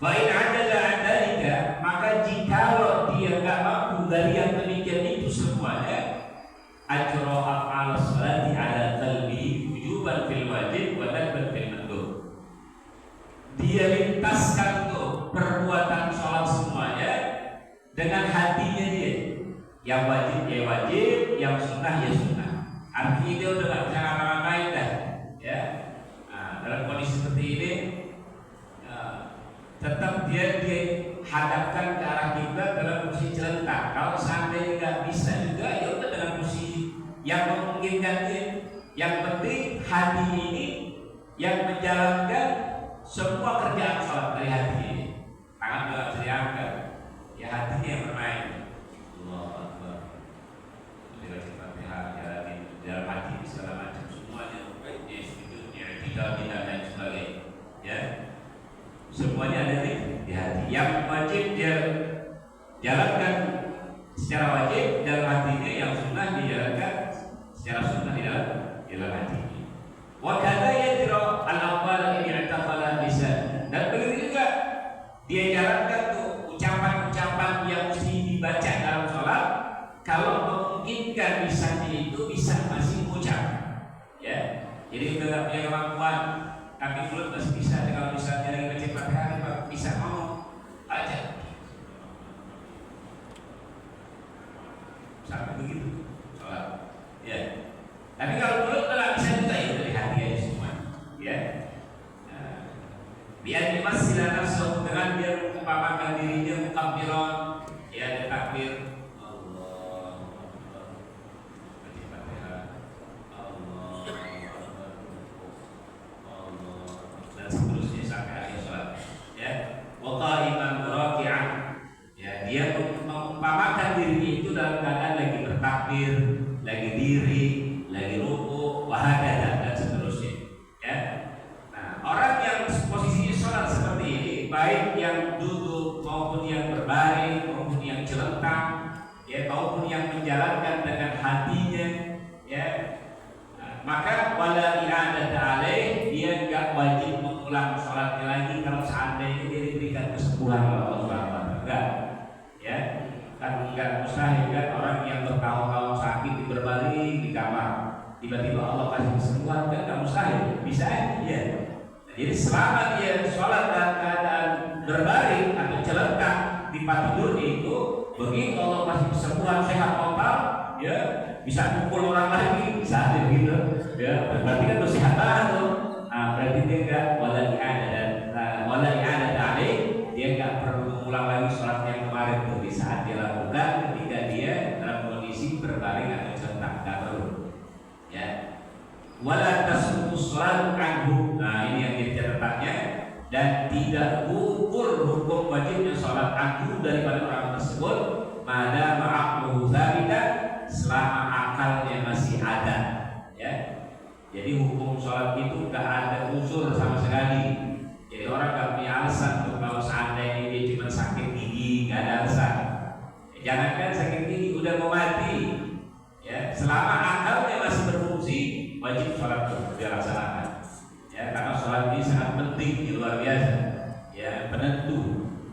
Baik adalah dalika, maka jikalau dia nggak mampu dari yang demikian itu semuanya, ajra af'al salati ala qalbi wujuban fil wajib wa nadban fil mandub. Dia lintaskan tuh perbuatan sholat semuanya dengan hatinya dia. Yang wajib ya wajib, yang sunnah ya sunnah. Artinya dia udah nggak bisa ngapa-ngapain dah, ya. Nah, dalam kondisi seperti ini, tetap dia dihadapkan ke arah kiblat dalam posisi celentang. Kalau seandainya nggak bisa juga, ya udah dalam posisi yang memungkinkan dia. Yang penting hati ini yang menjalankan semua kerjaan sholat dari hati ini. Tangan juga bisa diangkat, ya hatinya yang bermain. Allahu Akbar. Dalam hati segala macam semuanya, baiknya sujudnya, tidak dan sebagainya, ya. Semuanya ada di hati. Yang wajib dia jalankan secara wajib dalam hatinya, yang sunnah dijalankan secara sunnah di dalam hatinya. Wa kadza yadra al-awwal in i'taqala lisan. Dan begitu juga dia jalankan tuh ucapan-ucapan yang mesti dibaca dalam sholat. Kalau memungkinkan lisannya itu bisa masih mengucap, ya. Jadi udah nggak punya kemampuan, tapi mulut masih bisa. Kalau misalnya lagi baca Fatihah, bisa ngomong aja. Sampai begitu sholat, ya. Tapi kalau mulut nggak bisa juga, ya dari hati aja semua, ya. Biar dimasila nafsu, dengan dia mengumpamakan dirinya mukabbiran, ya, ada takbir. Dia mengumpamakan dirinya itu dalam keadaan lagi bertakbir, lagi diri, lagi ruku, wahada dan seterusnya. Ya. Nah, orang yang posisinya sholat seperti ini, baik yang duduk maupun yang berbaring maupun yang celentang, ya, maupun yang menjalankan dengan hatinya, ya. Nah, maka wala i'adata alaih, dia enggak wajib mengulang sholatnya lagi kalau seandainya dia diberikan kesembuhan oleh Allah Subhanahu wa taala. Enggak. Ya, kan enggak mustahil kan orang yang bertahun-tahun sakit di berbaring di kamar, tiba-tiba Allah kasih kesembuhan, kan enggak mustahil, bisa ya. Jadi selama dia sholat dalam keadaan berbaring atau celentang di tempat tidurnya itu, begitu Allah kasih kesembuhan sehat total, ya, bisa pukul orang lagi, bisa gitu, ya, berarti kan udah sehat banget tuh. Nah, berarti dia enggak wala i'adah alaih, dia enggak perlu mengulang lagi sholat yang kemarin tuh di saat dia lakukan ketika dia dalam kondisi berbaring atau celentang, enggak perlu, ya. Wala tasqutu sholatu anhu. Nah, ini yang jadi catatannya, dan tidak gugur hukum wajibnya sholat anhu daripada orang tersebut pada ma'aqluhu dzalika, selama akalnya masih ada, ya. Jadi hukum sholat itu enggak ada unsur sama sekali. Jadi orang enggak punya alasan tuh kalau seandainya dia cuma sakit gigi, enggak ada alasan. Jangankan sakit gigi, udah mau mati, ya, selama akalnya masih berfungsi, wajib sholat itu dilaksanakan, ya, karena sholat ini sangat penting, luar biasa, ya, penentu,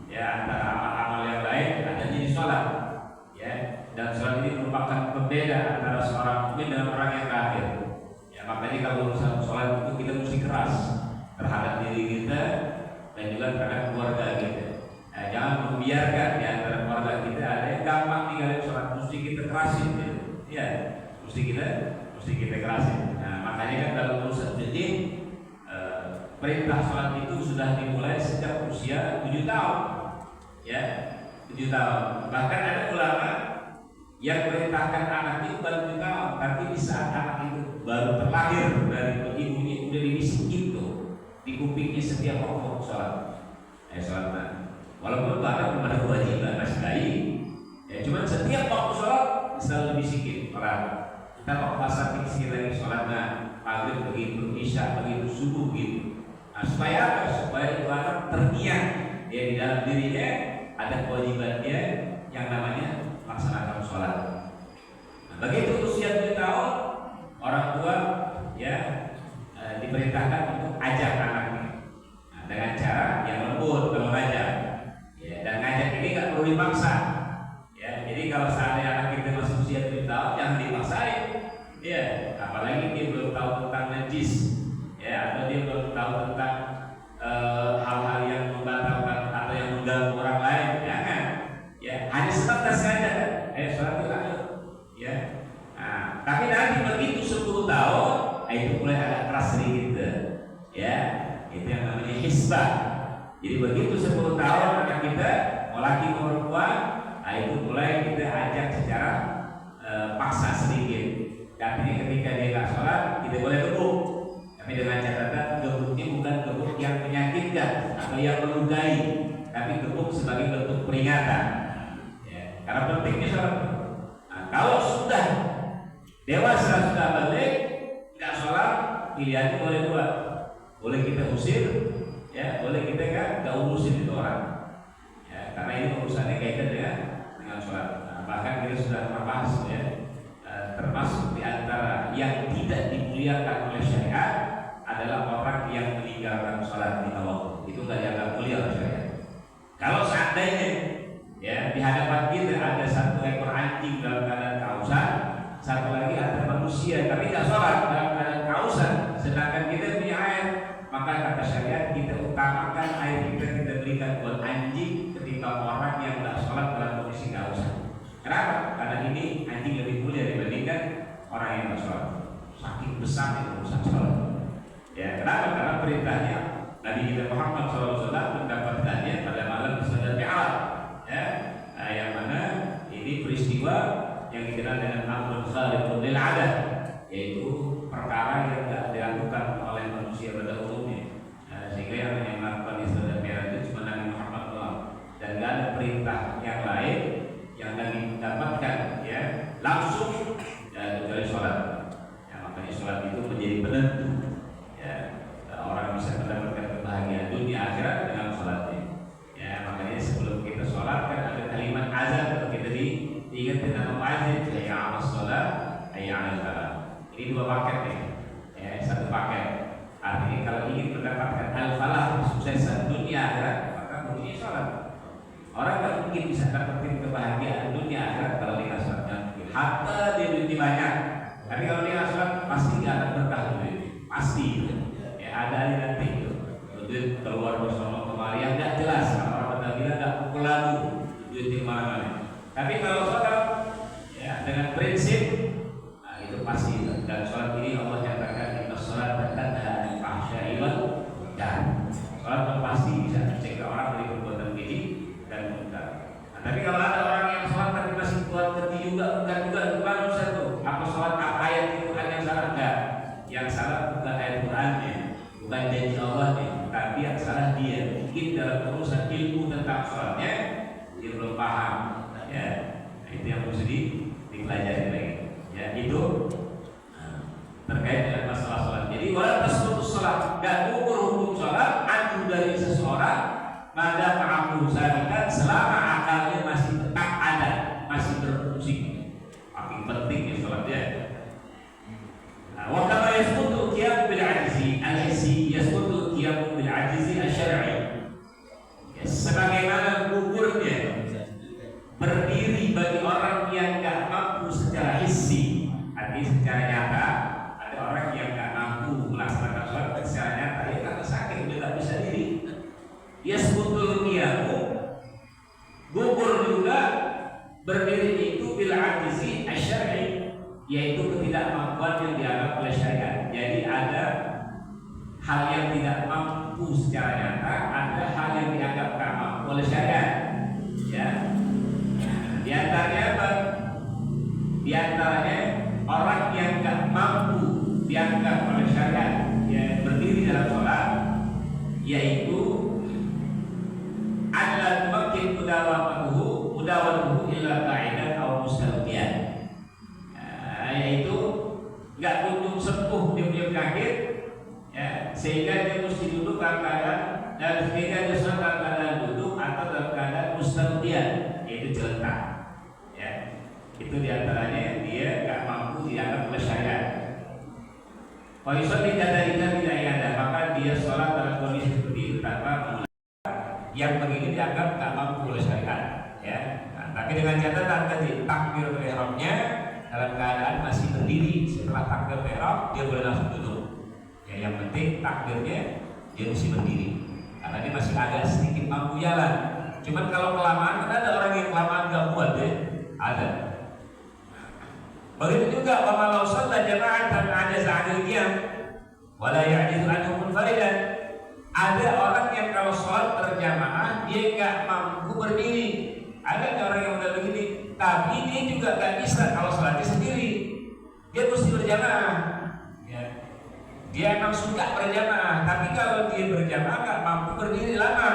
ya, antara amal-amal yang lain adanya di sholat, ya, dan sholat ini merupakan pembeda antara seorang mukmin dengan orang yang kafir, ya. Makanya kalau urusan sholat itu kita mesti keras terhadap diri kita dan juga terhadap keluarga kita. Nah, jangan membiarkan di antara keluarga kita ada yang gampang tinggalin sholat, mesti kita kerasin, ya, mesti kita kerasin. Nah, makanya kan dalam urusan fikih, perintah sholat itu sudah dimulai sejak usia 7 tahun, ya, 7 tahun. Bahkan ada ulama yang perintahkan anak itu baru 7 tahun, tapi di saat anak itu baru terlahir dari ibunya udah dibisikin tuh di kupingnya setiap waktu sholat, sholat. Walaupun belum ada kewajiban masih bayi, ya, cuman setiap waktu sholat selalu dibisikin orang. Kita kok pasang sikit lagi sholatnya, maghrib begitu, isya begitu, subuh begitu. Nah, supaya apa? Supaya itu anak terniat, ya, di dalam dirinya ada kewajiban dia yang namanya melaksanakan sholat. Nah, begitu usia 7 tahun, orang tua, ya, diperintahkan untuk ajak anaknya, nah, dengan cara yang lembut kalau ngajak, tentang hal-hal yang membatalkan atau yang mengganggu orang lain, jangan. Ya, hanya sebatas saja kan. Sholat itu ayo. Ya. Nah, tapi nanti begitu 10 tahun, itu mulai agak keras sedikit. Ya, itu yang namanya hisbah. Jadi begitu 10 tahun anak kita mau laki mau perempuan, itu mulai kita ajak secara paksa sedikit. Tapi ketika dia nggak sholat, kita boleh gebuk. Tapi dengan catatan gebuknya bukan gebuk yang menyakitkan atau yang melukai, tapi gebuk sebagai bentuk peringatan. Ya, karena pentingnya sholat. Nah, kalau sudah dewasa sudah balik nggak sholat, pilihannya boleh dua. Boleh kita usir, ya, boleh kita nggak urusin itu orang. Ya, karena ini urusannya kaitan dengan sholat. Nah, bahkan kita sudah membahas ya, termasuk di antara yang tidak dimuliakan oleh syariat adalah orang yang meninggalkan sholat lima waktu. Itu nggak dianggap mulia oleh syariat. Kalau seandainya ya di hadapan kita ada satu ekor anjing dalam keadaan kehausan, satu lagi ada manusia tapi nggak sholat dalam keadaan kehausan, sedangkan kita punya air, maka kata syariat kita utamakan air kita berikan buat anjing ketika orang yang nggak sholat dalam kondisi kehausan. Kenapa? Karena ini anjing lebih mulia dibandingkan orang yang nggak sholat. Saking besar itu urusan sholat. Ya, kenapa? Karena perintahnya Nabi kita Muhammad SAW mendapatkannya pada malam Isra Mi'raj. Ya, yang mana ini peristiwa yang dikenal dengan amrun khariqun lil 'adah, yaitu perkara yang tidak dilakukan oleh manusia pada umumnya. Sehingga yang melakukan Isra Mi'raj itu cuma Nabi Muhammad SAW, dan tidak ada perintah yang lain yang Nabi mendapatkan ya langsung ya, kecuali sholat. Ya, makanya sholat itu menjadi penentu ya, orang bisa mendapatkan kebahagiaan dunia akhirat dengan sholatnya. Ya, makanya sebelum kita sholat kan ada kalimat azan, kalau kita diingat dengan muadzin, hayya 'alas sholat, hayya 'alal falah. Ini dua paket nih. Ya, satu paket. Artinya kalau ingin mendapatkan al-falah, kesuksesan dunia akhirat, maka bunyi sholat. Orang tak mungkin bisa dapetin kebahagiaan dunia akhirat kalau dia sholatnya mungkin. Hatta dia duitnya banyak, tapi kalau dia sholat pasti nggak akan berkah duit. Pasti. Ya, ada nanti itu. Duit keluar bersama kemari yang nggak jelas. Kalau orang benar bilang nggak pukul lalu duit di mana-mana. Tapi kalau sholat ya dengan prinsip, nah, itu pasti. Dan sholat ini Allah nyatakan kita sholat tanha anil fahsya'i wal munkar. Sholat pasti bisa mencegah orang dari perbuatan keji dan munkar. Nah, tapi kalau ada orang yang sholat tapi masih buat keji juga, bukan Ustaz tuh. Apa sholat apa ayat Quran yang salah? Enggak. Yang salah bukan ayat Qurannya, bukan janji Allah nih, tapi yang salah dia. Mungkin dalam urusan ilmu tentang sholatnya dia belum paham. Ya, nah, itu yang mesti dipelajari lagi. Ya, itu terkait dengan masalah sholat. Jadi walau tasbutus sholat, dan ukur hukum sholat anu dari seseorang pada ma'amu zalikan selama akalnya masih tetap ada, masih berfungsi. Paling penting ya sholat ya. Wa kama yasbutu qiyam bil ajzi al-hissi yasbutu qiyam bil ajzi asy-syar'i. Ya, sebagaimana gugurnya berdiri bagi orang yang enggak mampu secara hissi, artinya secara nyata. Ada orang yang enggak mampu melaksanakan sholat secara nyata, ya karena sakit udah enggak bisa diri. Yasbutul qiyamu, gugur juga berdiri itu bil ajzi asy-syar'i, yaitu ketidakmampuan yang dianggap oleh syariat. Jadi ada hal yang tidak mampu secara nyata, ada hal yang dianggap tak mampu oleh syariat. Ya, di antaranya apa? Di antaranya orang yang tak mampu dianggap oleh syariat yang berdiri dalam sholat, yaitu adalah makin mudawatuhu illa qa'idan atau mustalqiyan. Yaitu nggak kunjung sembuh dia punya penyakit, ya, sehingga dia mesti duduk dalam keadaan, dan sehingga dia sholat dalam keadaan duduk atau dalam keadaan mustalqiyan, yaitu jeletak. Ya, itu diantaranya dia nggak mampu dianggap oleh syariat. Kalau tidak ada, maka dia sholat dalam kondisi seperti itu tanpa yang begini dianggap nggak mampu oleh syariat. Ya, nah, tapi dengan catatan tadi takbir ihramnya dalam keadaan masih berdiri, setelah takbir ihram dia boleh langsung duduk. Ya, yang penting takbirnya dia mesti berdiri karena dia masih agak sedikit mampu jalan. Cuman kalau kelamaan, kan ada orang yang kelamaan gak kuat ya, ada. Begitu juga kalau sholat jamaah dan ada za'adil qiyam wala ya'jizu anhu munfaridan. Ada orang yang kalau sholat berjamaah dia nggak mampu berdiri. Ada orang yang udah begini, tapi dia juga nggak bisa kalau sholatnya sendiri. Dia mesti berjamaah. Ya. Dia emang suka berjamaah, tapi kalau dia berjamaah nggak mampu berdiri lama.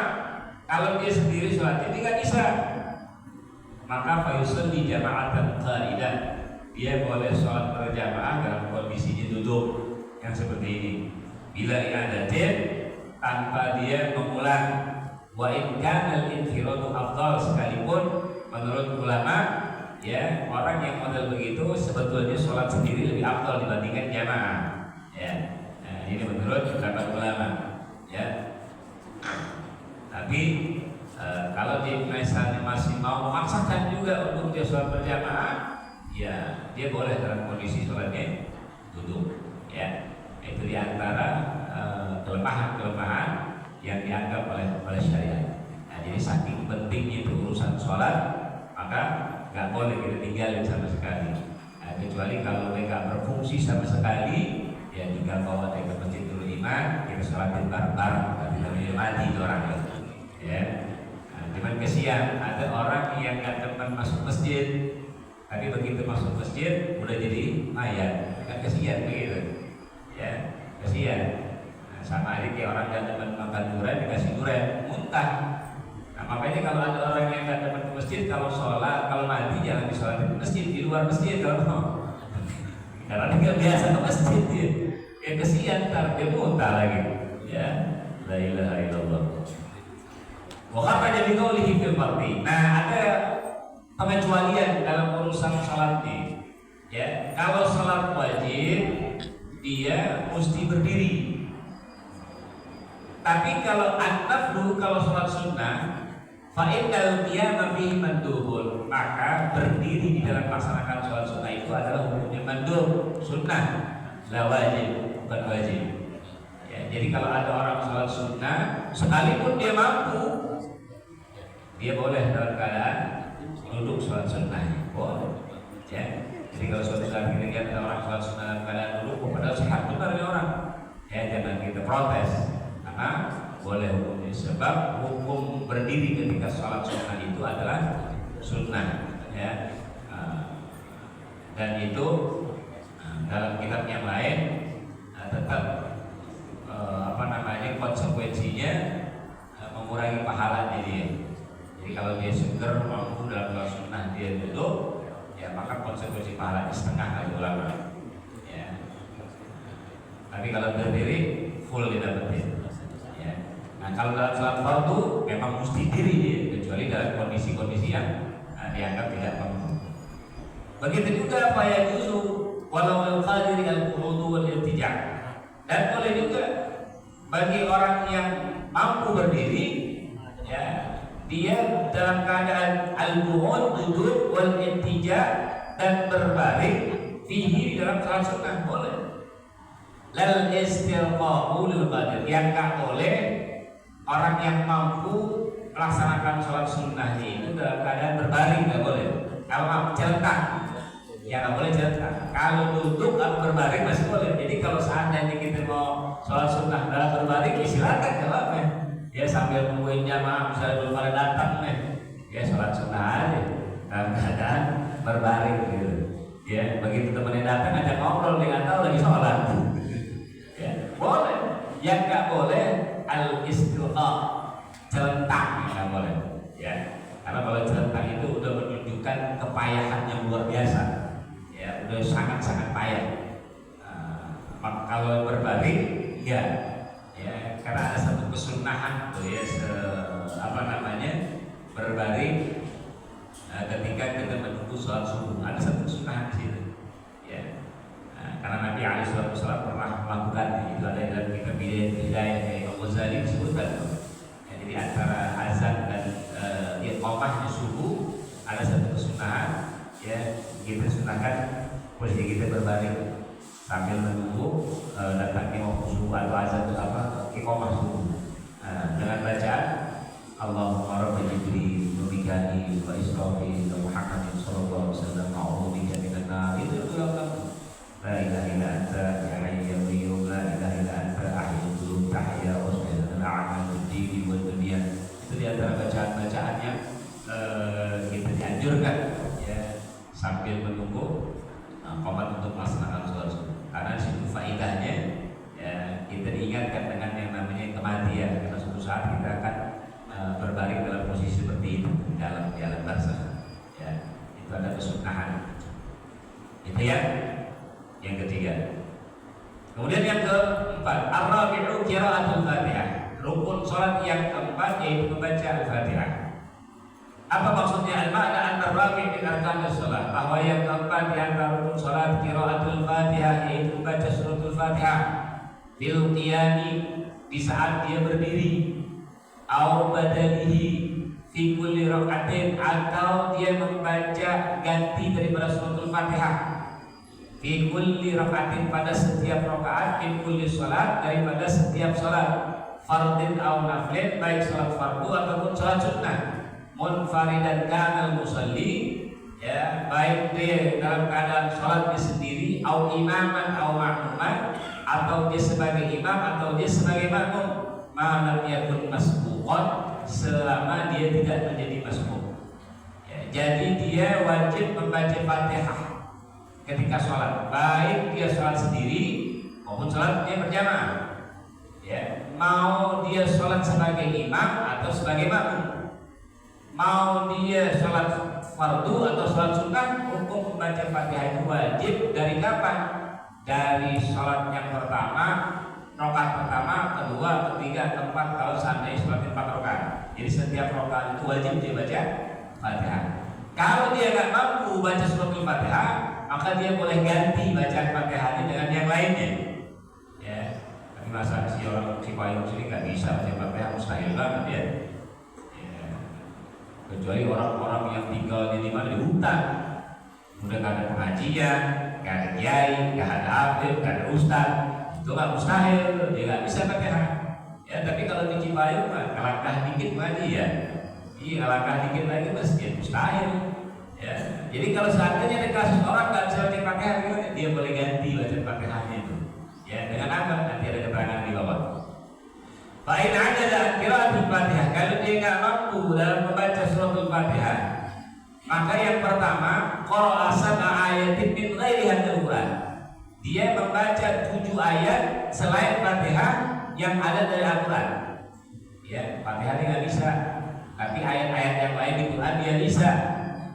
Kalau dia sendiri sholatnya dia nggak bisa. Maka fayusalli jama'atan qa'idah. Dia boleh sholat berjamaah dalam kondisinya duduk yang seperti ini. Bila i'adatin, tanpa dia mengulang. Wa in kana al-infiradu afdal, sekalipun menurut ulama ya orang yang model begitu sebetulnya sholat sendiri lebih afdal dibandingkan jamaah ya. Nah, ini menurut pendapat ulama ya. Tapi kalau dia misalnya masih mau memaksakan juga untuk dia sholat berjamaah, ya dia boleh dalam kondisi sholatnya duduk ya. Itu diantara kelemahan-kelemahan yang dianggap oleh syariat. Nah, jadi saking pentingnya itu urusan sholat, maka nggak boleh kita tinggalin sama sekali. Nah, kecuali kalau mereka berfungsi sama sekali, ya tinggal bawa mereka ke masjid dulu iman, kita sholatin bareng-bareng, tapi namanya mati itu orang ya. Nah, cuman kesian ada orang yang nggak teman masuk masjid, tapi begitu masuk masjid udah jadi mayat, kan kesian begitu, ya kesian. Sama aja kayak orang gak teman makan durian dikasih durian muntah. Nah, makanya kalau ada orang yang gak teman ke masjid, kalau sholat, kalau mandi jangan disolatin di masjid, di luar masjid kalau mau. Karena dia gak biasa ke masjid dia. Ya kesian, ntar dia muntah lagi. Ya, la ilaha illallah. Wahab aja biqaulihi fil fardhi. Nah, ada pengecualian dalam urusan sholat ini. Ya, kalau sholat wajib dia mesti berdiri. Tapi kalau an-naflu, kalau sholat sunnah, fa'inal qiyama fihi mandubun, maka berdiri di dalam melaksanakan sholat sunnah itu adalah hukumnya mandub, sunnah, la wajib, bukan wajib. Ya, jadi kalau ada orang sholat sunnah, sekalipun dia mampu, dia boleh dalam keadaan duduk sholat sunnah, boleh. Ya, jadi kalau suatu saat kita lihat ada orang sholat sunnah dalam keadaan duduk, padahal sehat benar ya orang, ya jangan kita protes. Boleh hukumnya, sebab hukum berdiri ketika sholat sunnah itu adalah sunnah ya. Dan itu dalam kitab yang lain tetap konsekuensinya mengurangi pahalanya dia. Jadi kalau dia seger mampu dalam sholat sunnah dia duduk, ya maka konsekuensi pahalanya setengah kali ulama ya. Tapi kalau berdiri full didapetin. Nah, kalau dalam sholat fardu memang mesti diri dia, kecuali dalam kondisi-kondisi yang dianggap tidak mampu. Begitu juga apa yang yuzu walau lil qadiri al-qu'udu wal iltija'. Dan boleh juga bagi orang yang mampu berdiri, ya, dia dalam keadaan al-qu'ud duduk wal iltija' dan berbaring fihi dalam sholat sunnah boleh. Lal istirqa'u lil qadir, yang tak boleh orang yang mampu melaksanakan sholat sunnahnya itu dalam keadaan berbaring nggak boleh. Kalau mampu celentang, ya nggak boleh celentang. Kalau duduk atau berbaring masih boleh. Jadi kalau seandainya kita mau sholat sunnah dalam berbaring, ya silakan nggak apa-apa. Ya sambil nungguin jamaah misalnya belum pada datang nih, ya sholat sunnah aja dalam keadaan berbaring gitu. Ya begitu temennya datang ajak ngobrol, dia nggak tahu lagi sholat. Ya boleh. Yang nggak boleh al-istilqa, celentang nggak boleh ya, karena kalau celentang itu udah menunjukkan kepayahan yang luar biasa ya, udah sangat-sangat payah. Kalau berbaring ya karena ada satu kesunahan tuh ya, berbaring ketika kita menunggu sholat subuh, ada satu kesunahan di situ ya. Karena Nabi alaihi wasallam pernah melakukan itu, ada dalam kitab Hidayah Imam Ghazali disebutkan. Ya, jadi antara azan dan iqamahnya subuh ada satu kesunahan ya, kita sunahkan posisi kita berbaring. sambil menunggu datangnya waktu subuh atau azan iqamah subuh. Dengan bacaan Allahumma rabbi Jibril wa Mikail wa Israfil wa Muhammadin sallallahu alaihi wasallam a'udzu bika minan nar. Itu la ilaha illa anta ya hayyu ya qayyum la ilaha illa anta ahyul qulub tahya wa sallallahu a'malu dini wal dunya. Itu di antara bacaan-bacaan yang kita dianjurkan ya sambil menunggu qomat untuk melaksanakan sholat subuh. Karena situ faedahnya ya kita diingatkan dengan yang namanya kematian, karena suatu saat kita akan berbaring dalam posisi seperti itu di dalam barzakh ya. Itu ada kesunahan. Itu ya yang ketiga. Kemudian yang keempat, ar-rabi'u qira'atul Fatihah. Rukun salat yang keempat yaitu membaca Al-Fatihah. Apa maksudnya? Al-ma'na ar-rabi' min arkanis salat, bahwa yang keempat di antara rukun salat qira'atul Fatihah yaitu membaca suratul Fatihah bil qiyami, di saat dia berdiri, au badalihi fi kulli rak'atin, atau dia membaca ganti daripada suratul Fatihah fi kulli rak'atin, pada setiap rakaat, fi kulli salat, daripada setiap salat, fardin au naflin, baik salat fardu ataupun salat sunnah, munfaridan kana musalli ya, baik dia dalam keadaan salatnya sendiri, au imaman au ma'muman, atau dia sebagai imam atau dia sebagai makmum, malam yakun masbuqan, selama dia tidak menjadi masbuq ya. Jadi dia wajib membaca Fatihah ketika sholat, baik dia sholat sendiri maupun sholat dia berjamaah ya. Mau dia sholat sebagai imam atau sebagai makmum, mau dia sholat fardu atau sholat sunnah, hukum membaca Fatihah itu wajib. Dari kapan? Dari sholat yang pertama, rakaat pertama, kedua, ketiga, keempat, kalau seandainya sholat 4 rakaat. Jadi setiap rakaat itu wajib dia baca Fatihah. Kalau dia nggak mampu baca suratul Fatihah, maka dia boleh ganti bacaan Fatihahnya dengan yang lainnya. Ya, tapi masa si orang si payung sini nggak bisa baca Fatihah, mustahil banget ya. Ya. Kecuali orang-orang yang tinggal di mana, di hutan, udah nggak ada pengajian, nggak ada kiai, nggak ada hafid, nggak ada ustaz, itu nggak mustahil, dia nggak bisa Fatihah. Ya, tapi kalau di Cipayung mah langkah dikit lagi ya, iya langkah dikit lagi masjid mustahil. Ya, jadi kalau seandainya ada kasus orang nggak bisa baca Fatihah, dia boleh ganti baca Fatihahnya itu. Ya, dengan apa? Nanti ada keterangan di bawah. Fa'in ada qira'atul Fatihah, kalau dia nggak mampu dalam membaca suratul Fatihah, maka yang pertama, qara'a sab'a ayatin min ghairi hadzal Qur'an. Dia membaca 7 ayat selain Fatihah yang ada dari Al-Quran. Ya, Fatihah dia nggak bisa, tapi ayat-ayat yang lain di Quran dia bisa.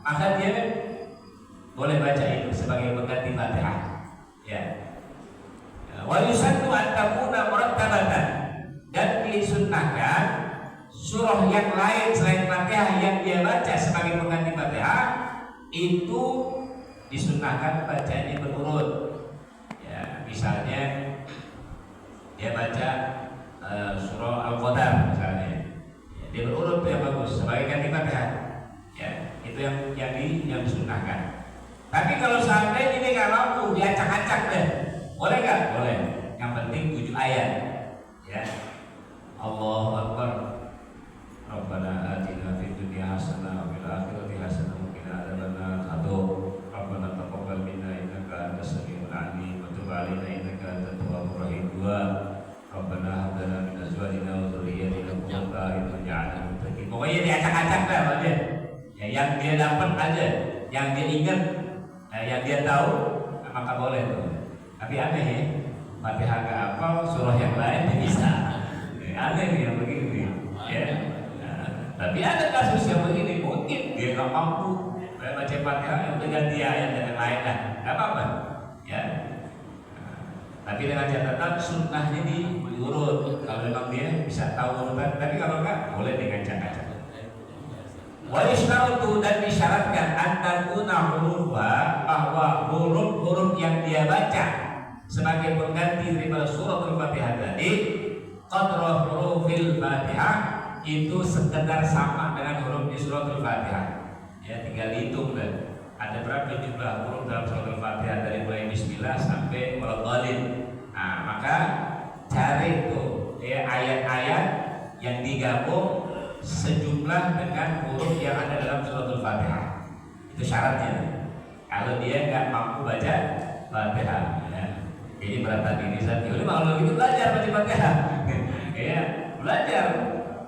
Maka dia boleh baca itu sebagai pengganti Fatihah. Ya. Wa yusannu an takuna murattabatan, dan disunnahkan surah yang lain selain Fatihah yang dia baca sebagai pengganti Fatihah itu disunnahkan bacanya berurut. Ya, misalnya dia baca surah Al-Qadar misalnya, ya, dia berurut yang bagus sebagai ganti Fatihah. Ya, itu yang disunnahkan. Tapi kalau seandainya ini nggak mampu, diacak-acak deh, boleh nggak? Boleh. Yang penting 7 ayat. Ya. Allahu Akbar. Rabbana atina fid dunya hasanah wa fil akhirati hasanah wa qina adzabannar. Rabbana taqabbal minna innaka antas samiul alim wa tub 'alaina innaka antat tawwabur rahim. Rabbana hab lana min azwajina wa dhurriyyatina qurrata a'yun waj'alna lil muttaqin. Pokoknya diacak-acak lah aja. Ya, yang dia dapat aja, yang dia ingat, yang dia tahu, maka boleh tuh. Tapi aneh ya, Fatihah nggak hafal, surah yang lain dia bisa. Aneh nih yang begini. Ya. Nah, tapi ada kasus yang begini, mungkin dia nggak mampu baca Fatihah, yang udah ganti ayat dan yang lain lah, nggak apa-apa. Ya. Tapi dengan catatan sunnahnya diurut. Kalau memang dia bisa tahu urutan, tapi kalau enggak boleh dengan acak-acak. Wa yustaratu, dan disyaratkan antakuna hurufa, bahwa huruf-huruf yang dia baca sebagai pengganti daripada suratul Fatihah tadi, qadra hurufil Fatihah, itu sekedar sama dengan huruf di suratul Fatihah. Ya, tinggal dihitung deh. ada berapa jumlah huruf dalam surat Al-Fatihah dari mulai Bismillah sampai Waladhdallin. Nah, maka cari tuh ya ayat-ayat yang digabung sejumlah dengan huruf yang ada dalam surat Al-Fatihah. Itu syaratnya. Kalau dia nggak mampu baca Fatihah, ya. Jadi berat ini saat ini kalau gitu belajar baca Fatihah, ya belajar.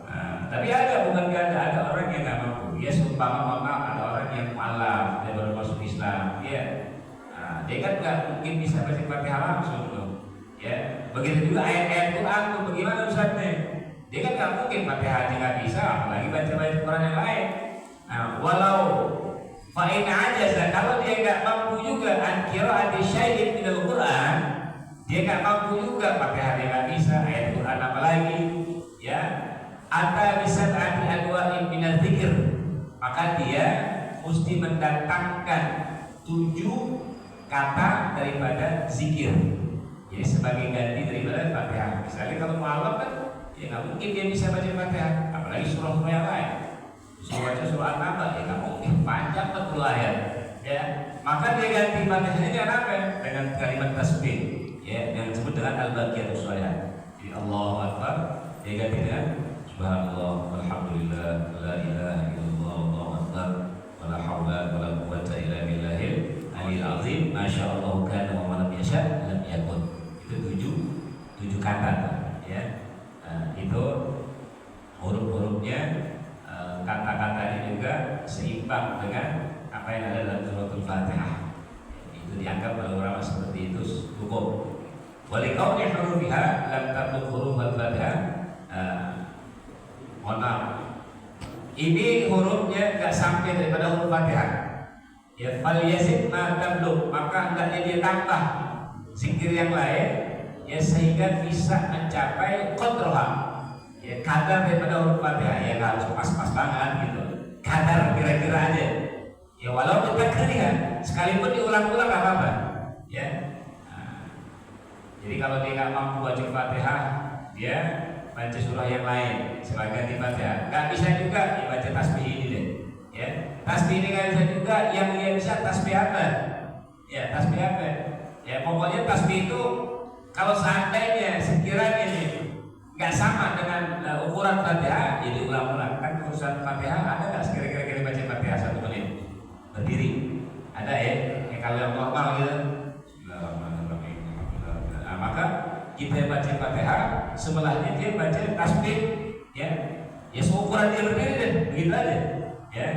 Nah, tapi bukan ada orang yang nggak mampu. Ya seumpama ada orang yang malam dia baru masuk Islam, ya. Nah, dia kan nggak mungkin bisa baca Fatihah langsung loh. Ya, begitu juga ayat-ayat Quran tuh bagaimana Ustaznya? Dia kan nggak mungkin Fatihah aja nggak bisa, apalagi baca-baca Quran yang lain. Nah, walau fa'in aja, kalau dia nggak mampu juga qira'ati syai'in minal Quran, dia nggak mampu juga Fatihah dia nggak bisa, ayat Quran apalagi, ya. Ata bisa ta'ati anwa'in minal dzikr, maka dia mesti mendatangkan 7 kata daripada zikir. Jadi sebagai ganti daripada Fatihah. Misalnya kalau malam kan, ya nggak mungkin dia bisa baca Fatihah, apalagi surah-surah yang lain. Baca surah An-Naba, ya nggak mungkin panjang 40 ayat. Ya, maka dia ganti Fatihahnya dengan apa? Dengan kalimat tasbih, ya, yang disebut dengan al-baqiyatus shalihah. Jadi Allahu Akbar, dia ganti dengan Subhanallah, Alhamdulillah, la ilaha illallah, Allahu Akbar, wala haula wala quwwata illa billahil aliyil azim, masyaallah kana wa ma lam yasha lam yakun. Itu 7 kata, ya. Itu huruf-hurufnya, kata-katanya juga seimbang dengan apa yang ada dalam suratul Fatihah. Itu dianggap oleh ulama seperti itu hukum. Walikau hurufiha lam tablugh huruf al-Fatihah. Mohon maaf, ini hurufnya nggak sampai daripada huruf Fatihah. Ya, fal yazid ma tablugh, maka hendaknya dia tambah zikir yang lain, ya, sehingga bisa mencapai qadroha, ya, kadar daripada huruf Fatihah. Ya harus pas-pas banget gitu, kadar kira-kira aja, ya, walau bertakrir sekalipun diulang-ulang nggak apa-apa, ya. Nah, jadi kalau dia nggak mampu baca Fatihah, dia baca surah yang lain sebagai ganti Fatihah. Nggak bisa juga dibaca tasbih ini deh, ya. Tasbih ini nggak bisa juga, yang dia bisa tasbih apa? Ya, tasbih apa? Ya, pokoknya tasbih itu kalau seandainya sekiranya nggak sama dengan ukuran Fatihah, jadi ulang-ulang. Kan urusan Fatihah ada nggak sekira-kira baca Fatihah 1 menit berdiri? Ada ya? Kalau yang normal gitu. Nah, maka kita baca Fatihah, sebelahnya dia baca tasbih, ya. Ya seukuran dia berdiri deh, begitu aja, ya.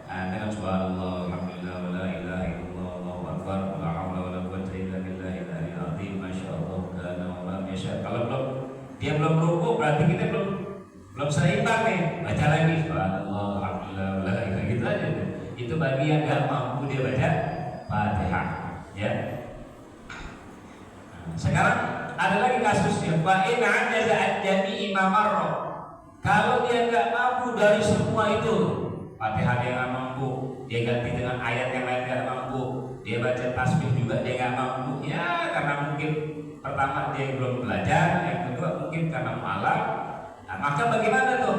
Dengan subhanallah, alhamdulillah, wala ilaha illallah, Allahu akbar, wala haula wala quwwata illa billahil aliyil azim, masyaallah kana wa ma yasha. Kalau dia belum rukuk, berarti kita belum seimbang nih. Baca lagi subhanallah, alhamdulillah, wala ilaha, gitu aja. Itu bagi yang nggak mampu dia baca Fatihah, ya. Sekarang ada lagi kasusnya, fa in ajaza an jami'i ma marra. Kalau dia nggak mampu dari semua itu, Fatihah dia nggak mampu, dia ganti dengan ayat yang lain nggak mampu, dia baca tasbih juga dia nggak mampu, ya karena mungkin pertama dia belum belajar, yang kedua mungkin karena malas. Nah, maka bagaimana tuh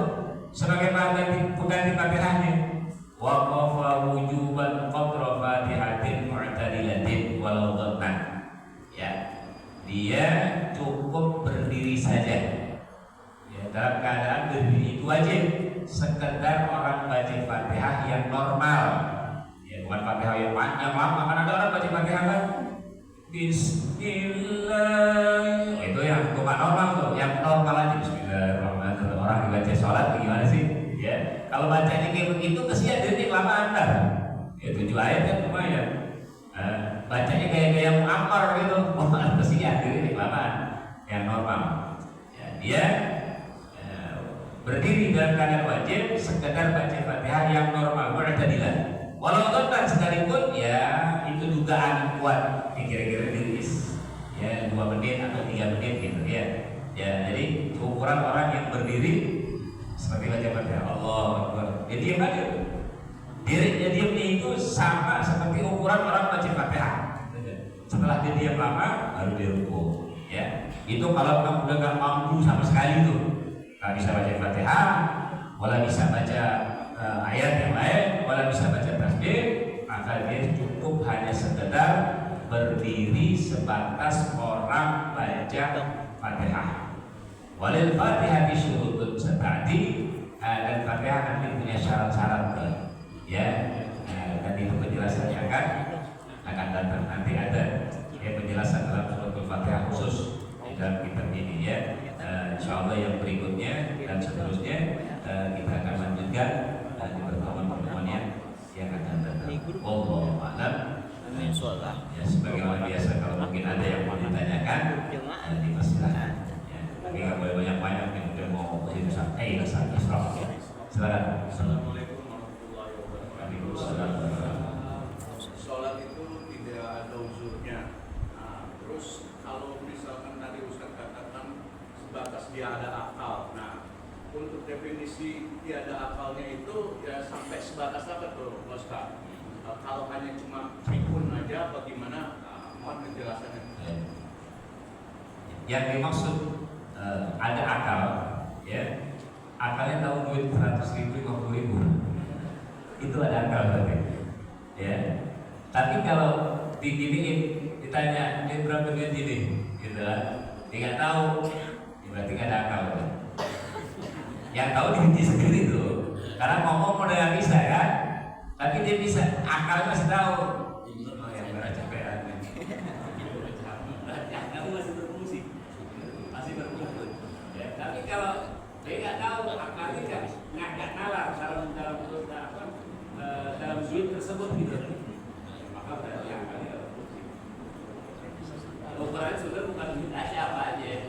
sebagai pengganti Fatihahnya? Waqafa wujuban qadra Fatihatin mu'tadilatin walau dhannan. Ya, dia cukup berdiri saja, ya, dalam keadaan berdiri itu wajib, sekedar orang baca Fatihah yang normal, ya, bukan Fatihah yang panjang lama. Kan ada orang baca Fatihah kan Bismillah, itu yang bukan normal tuh, yang normal aja Bismillahirrahmanirrahim. Orang dibaca sholat gimana sih, ya? Kalau bacanya kayak begitu kesian jadi kelamaan dah. Ya 7 ayat kan lumayan. Bacanya gaya-gaya Muammar gitu, kesian jadi kelamaan. Yang normal, ya, dia berdiri dalam keadaan wajib, sekedar baca Fatihah yang normal, mu'tadilah. Walau dhannan sekalipun, ya itu dugaan kuat, kira-kira diris, ya 2 menit atau 3 menit gitu, ya. Ya, jadi ukuran orang yang berdiri seperti baca Fatihah, Allahu Akbar, ya diam aja. Diamnya itu sama seperti ukuran orang baca Fatihah. Setelah dia diam lama, baru dia rukuk, ya. Itu kalau kamu udah nggak mampu sama sekali tuh, nggak bisa baca Fatihah, wala bisa baca ayat yang lain, wala bisa baca tasbih, maka maka dia cukup hanya sekedar berdiri sebatas orang baca Fatihah. Walil Fatihah disyurutun setadi, dan Fatihah nanti punya syarat-syarat ya. Dan itu penjelasannya akan datang, nanti ada ya penjelasan dalam suratul Fatihah khusus di dalam kitab ini ya. Insyaallah yang berikutnya dan seterusnya kita akan lanjutkan di pertemuan-pertemuan yang akan datang. Wallahu a'lam. Ya, sebagaimana biasa kalau mungkin ada yang mau ditanyakan dipersilakan. Ya, tapi nggak boleh banyak-banyak yang udah mau sampai silakan. Assalamualaikum warahmatullahi wabarakatuh. Sholat itu tidak ada uzurnya. Nah, terus kalau misalkan tadi Ustaz katakan sebatas dia ada akal. Nah, untuk definisi tiada akalnya itu ya sampai sebatas apa tuh Ustaz? Kalau hanya cuma pikun aja bagaimana? Mohon penjelasannya. Yang dimaksud ada akal ya, akalnya tahu duit 100.000, 50.000 itu ada akal berarti ya. Tapi kalau diginiin ditanya ini berapa duit ini gitu kan, dia nggak tahu ya berarti nggak ada akal kan? Yang tahu diri sendiri tuh, karena ngomong modal bisa kan, tapi dia bisa akalnya masih tahu. Oh yang capean kamu masih berfungsi, masih berfungsi ya. Tapi kalau dia nggak tahu, akalnya nggak nalar dalam duit tersebut gitu, maka berarti akalnya berfungsi. Ukuran sudah bukan duit aja apa aja.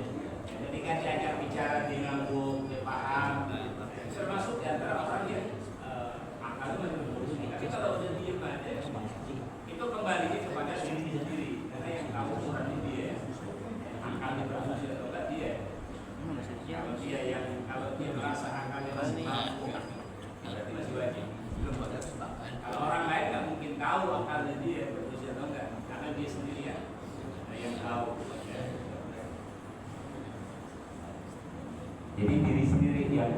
Jadi kan diajak bicara di ngambung, dia paham, termasuk di antara orang yang akalnya masih berfungsi. Tapi kalau udah diem aja, itu kembalinya kepada diri sendiri, karena yang tahu ukuran dia, akalnya berfungsi atau enggak dia. Kalau dia merasa akalnya masih mampu, berarti masih wajib. Kalau orang lain nggak mungkin tahu akalnya dia berfungsi atau enggak, karena dia sendirian yang tahu. Jadi diri sendiri yang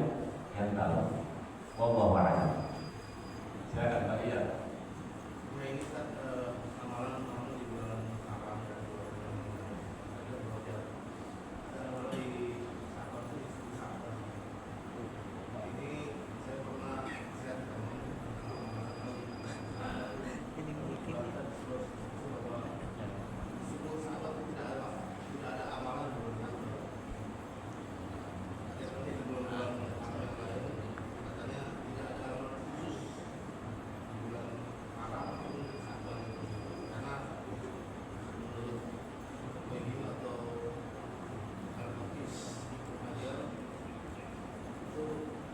tahu. Wallahu a'lam. Silakan Pak Iya. Nah ini kan amalan-amalan di bulan Haram dan bulan Rajab. Kalau di Safar itu di Safar. Ini saya pernah lihat teman tidak ada amalan di bulan Rajab. Seperti di bulan katanya tidak ada amalan khusus di bulan Haram maupun Safar karena menurut Begim atau Al-Hafiz Ibnu Hajar itu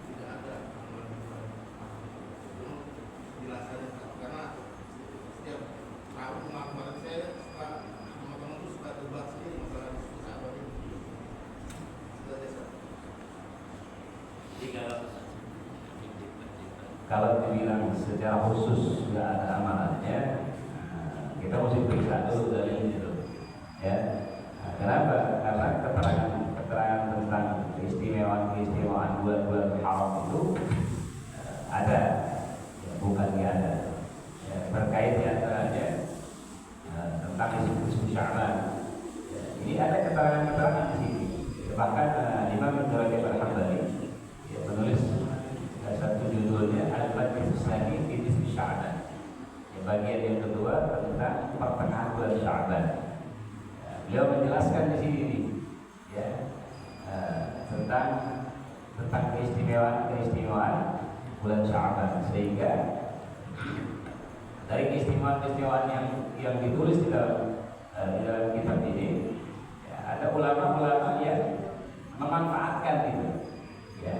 tidak ada amalan di bulan Haram. Itu jelasannya karena setiap tahun kemarin saya suka teman-teman itu suka debat sendiri masalah itu Safar ini. Sudah desa. Jadi kalau dibilang secara khusus nggak ada amalannya, kita mesti periksa dulu dari itu, ya. Kenapa? Karena keterangan tentang keistimewaan bulan-bulan haram itu ada, ya, bukan nggak ada. Ya, terkait diantaranya tentang isu Sya'ban. Ya, ini ada keterangan-keterangan di sini. Bahkan Imam Rajab Al-Hambali menulis satu judulnya Al-Fatihus Sani fi Nisfi Sya'ban. Bagian yang kedua tentang pertengahan bulan Sya'ban. Beliau menjelaskan di sini ya, tentang keistimewaan bulan Sya'ban, sehingga dari keistimewaan yang ditulis di dalam kitab ini ya, ada ulama-ulama yang memanfaatkan itu ya,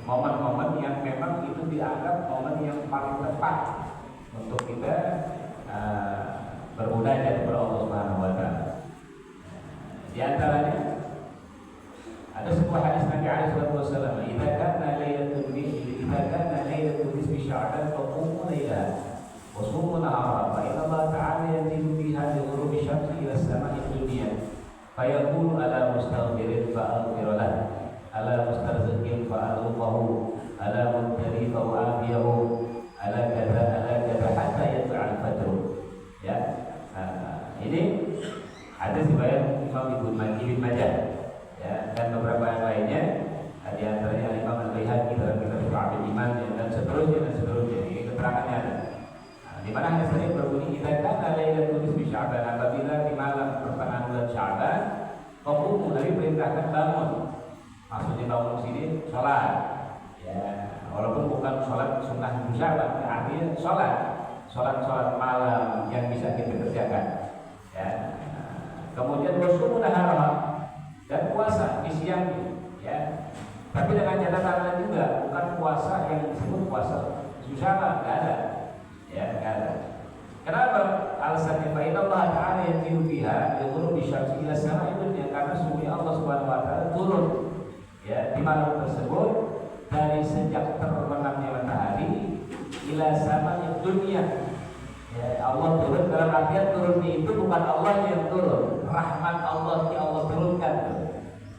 momen-momen yang memang itu dianggap momen yang paling tepat untuk kita bermunajat kepada Allah Subhanahu wa taala. Di antaranya ada sebuah hadis Nabi sallallahu alaihi wasallam, "Idza kana lailatul nisfi Sya'ban faqumu lailaha wa sumu nahara, fa inna Allah ta'ala yanzilu fiha li ghurubi syamsi ila as-sama'i dunya, fa yaqulu ala mustaghfirin fa aghfir lahu, ala mustarziqin fa arzuqahu, ala mubtali fa u'afiyahu, ala kadza hatta yat'a al-fajr." Sya'ban, apabila di malam pertengahan bulan Sya'ban kamu Nabi perintahkan bangun. Maksudnya bangun sini sholat. Ya, walaupun bukan sholat sunnah Sya'ban, artinya sholat malam yang bisa kita kerjakan. Ya. Kemudian wasumu nahara, dan puasa di siang. Ya. Tapi dengan catatan lain juga, bukan puasa yang disebut puasa Sya'ban, nggak ada. Ya, nggak ada. Kenapa? Alasannya fa'inna Allah Ta'ala yanzilu fiha yadhuru bisyamsi ila sama'i dunya, karena sungguh Allah Subhanahu wa taala turun ya di malam tersebut dari sejak terbenamnya matahari ila sama'i dunya. Ya, Allah turun dalam artian turunnya itu bukan Allah yang turun, rahmat Allah yang Allah turunkan.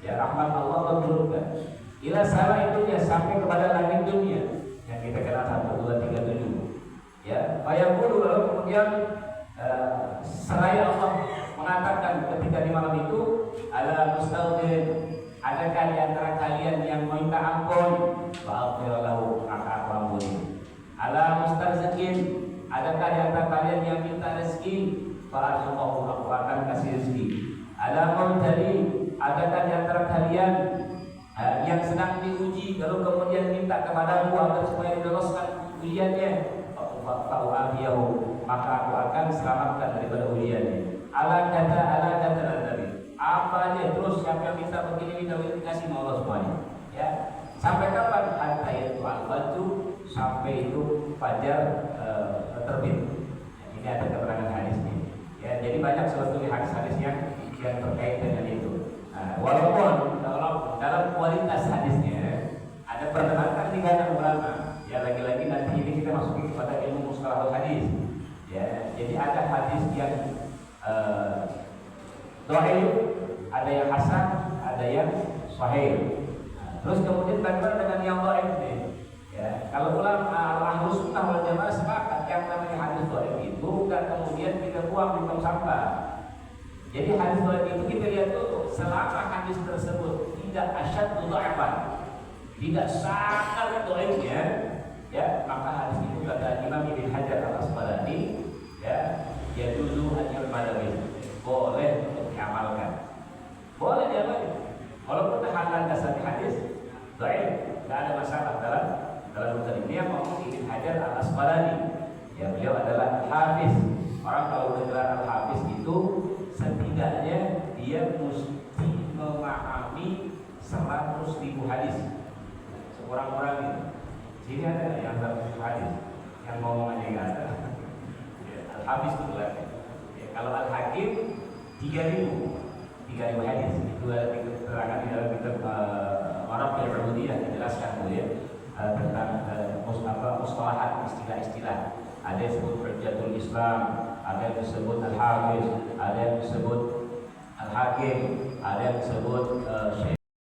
Ya, rahmat Allah turunkan. Ila sama'i dunya, sampai kepada langit dunia yang kita kenal 1, 2, 3, 7. Ya, fayaqulu, lalu kemudian seraya Allah mengatakan ketika di malam itu, ala mustaghfirin, adakah di antara kalian yang meminta ampun, fa'aghfir lahu, maka aku ampuni. Ala mustarzikin, adakah di antara kalian yang minta rezeki, fa'arzuqahu, aku akan kasih rezeki. Ala mubtali, adakah di antara kalian yang sedang diuji lalu kemudian minta kepadamu agar supaya diloloskan ujiannya, fa'u'afiyahu, maka aku akan selamatkan daripada ujiannya. Ala kata Nabi, apa aja terus siapa yang minta begini dikasih Allah semuanya. Ya, sampai kapan? Hatta yaitu al-fajr, sampai itu fajar terbit. Ini ada keterangan hadisnya. Ya, jadi banyak sebetulnya hadis-hadis yang terkait dengan itu. Nah, walaupun dalam kualitas hadisnya ada perdebatan di kalangan ulama. Ya, lagi-lagi nanti ini kita masukin kepada ilmu mustalahul hadis. Ya, jadi ada hadis yang dhaif, ada yang hasan, ada yang sahih. Terus kemudian bagaimana dengan yang dhaif ini? Ya, kalau ulama Ahlus Sunnah wal Jamaah sepakat yang namanya hadis dhaif itu kan kemudian kita buang di tong sampah. Jadi hadis dhaif itu kita lihat dulu, selama hadis tersebut tidak asyaddu dha'fan, tidak sangat dhaifnya, ya, maka hadis itu kata Imam Ibnu Hajar Al-Asqalani, ya, yajuzu an yu'mala, boleh untuk diamalkan. Boleh diamalkan. Walaupun tahanan dasar hadis dhaif, tidak ada masalah dalam ini yang ngomong Ibnu Hajar Al-Asqalani. Ya, beliau adalah hafiz. Orang kalau bergelar al-hafiz itu setidaknya dia mesti memahami 100.000 hadis. Seorang-orang ini. Sini ada yang 100.000 hadis, yang ngomongannya nggak ada. Ya, al-hafiz itu gelarnya. Ya, kalau al-hakim 3.000 hadis. Itu ada keterangan di dalam kitab Arab al-Ubudiyah dijelaskan ya tentang mustalahat, istilah-istilah. Ada yang disebut Hujjatul Islam, ada yang disebut Al-Hafiz, ada yang disebut Al-Hakim, ada yang disebut Syekh